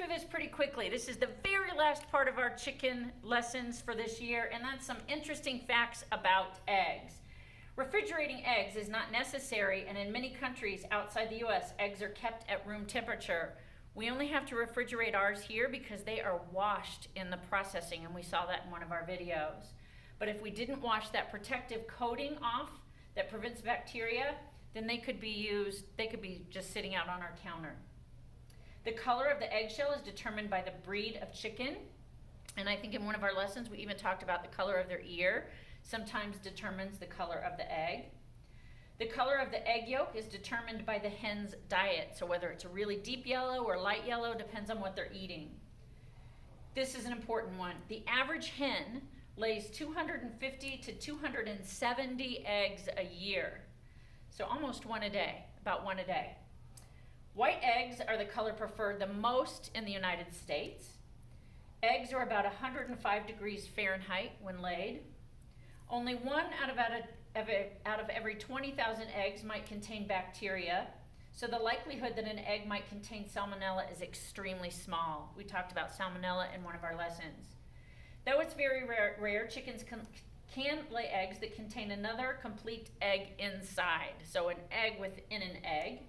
through this pretty quickly. This is the very last part of our chicken lessons for this year, and that's some interesting facts about eggs. Refrigerating eggs is not necessary, and in many countries outside the US, eggs are kept at room temperature. We only have to refrigerate ours here because they are washed in the processing, and we saw that in one of our videos. But if we didn't wash that protective coating off that prevents bacteria, then they could be just sitting out on our counter. The color of the eggshell is determined by the breed of chicken, and I think in one of our lessons we even talked about the color of their ear sometimes determines the color of the egg. The color of the egg yolk is determined by the hen's diet, so whether it's a really deep yellow or light yellow depends on what they're eating. This is an important one. The average hen lays 250 to 270 eggs a year, so almost one a day, about one a day. White eggs are the color preferred the most in the United States. Eggs are about 105 degrees Fahrenheit when laid. Only one out of every 20,000 eggs might contain bacteria, so the likelihood that an egg might contain salmonella is extremely small. We talked about salmonella in one of our lessons. Though it's very rare, chickens can lay eggs that contain another complete egg inside, so an egg within an egg.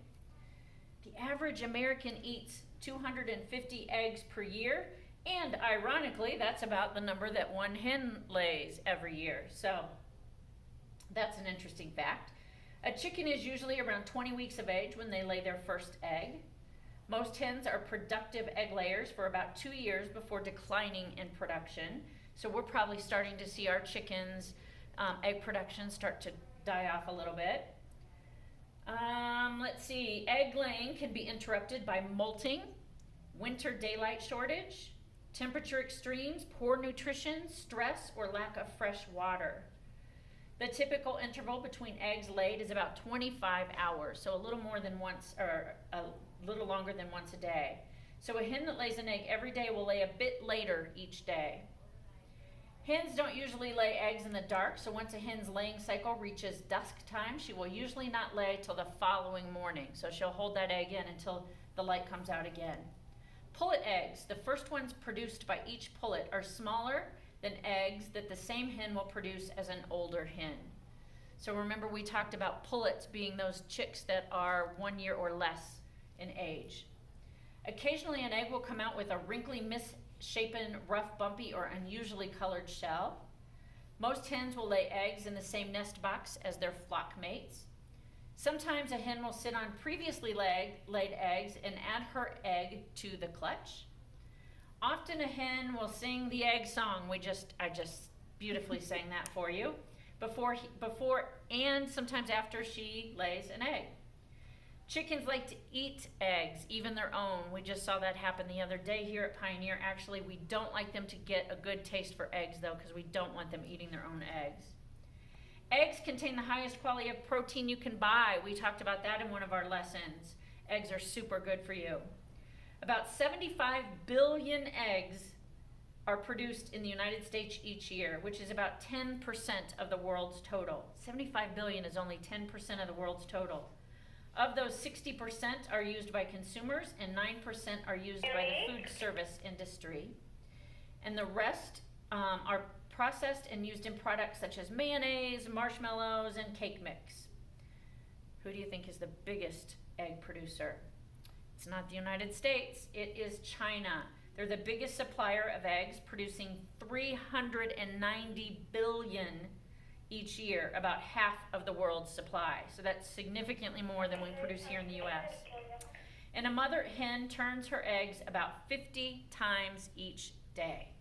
The average American eats 250 eggs per year, and ironically, that's about the number that one hen lays every year. So that's an interesting fact. A chicken is usually around 20 weeks of age when they lay their first egg. Most hens are productive egg layers for about 2 years before declining in production. So we're probably starting to see our chickens' egg production start to die off a little bit. Let's see, egg laying can be interrupted by molting, winter daylight shortage, temperature extremes, poor nutrition, stress, or lack of fresh water. The typical interval between eggs laid is about 25 hours, so a little more than once, or a little longer than once a day. So a hen that lays an egg every day will lay a bit later each day. Hens don't usually lay eggs in the dark, so once a hen's laying cycle reaches dusk time, she will usually not lay till the following morning. So she'll hold that egg in until the light comes out again. Pullet eggs, the first ones produced by each pullet, are smaller than eggs that the same hen will produce as an older hen. So remember, we talked about pullets being those chicks that are 1 year or less in age. Occasionally an egg will come out with a wrinkly, misshapen, rough, bumpy, or unusually colored shell. Most hens will lay eggs in the same nest box as their flock mates. Sometimes a hen will sit on previously laid eggs and add her egg to the clutch. Often a hen will sing the egg song. I just beautifully sang that for you before and sometimes after she lays an egg. Chickens like to eat eggs, even their own. We just saw that happen the other day here at Pioneer. Actually, we don't like them to get a good taste for eggs though, because we don't want them eating their own eggs. Eggs contain the highest quality of protein you can buy. We talked about that in one of our lessons. Eggs are super good for you. About 75 billion eggs are produced in the United States each year, which is about 10% of the world's total. 75 billion is only 10% of the world's total. Of those, 60% are used by consumers and 9% are used by the food service industry. And the rest are processed and used in products such as mayonnaise, marshmallows, and cake mix. Who do you think is the biggest egg producer? It's not the United States, it is China. They're the biggest supplier of eggs, producing 390 billion each year, about half of the world's supply. So that's significantly more than we produce here in the US. And a mother hen turns her eggs about 50 times each day.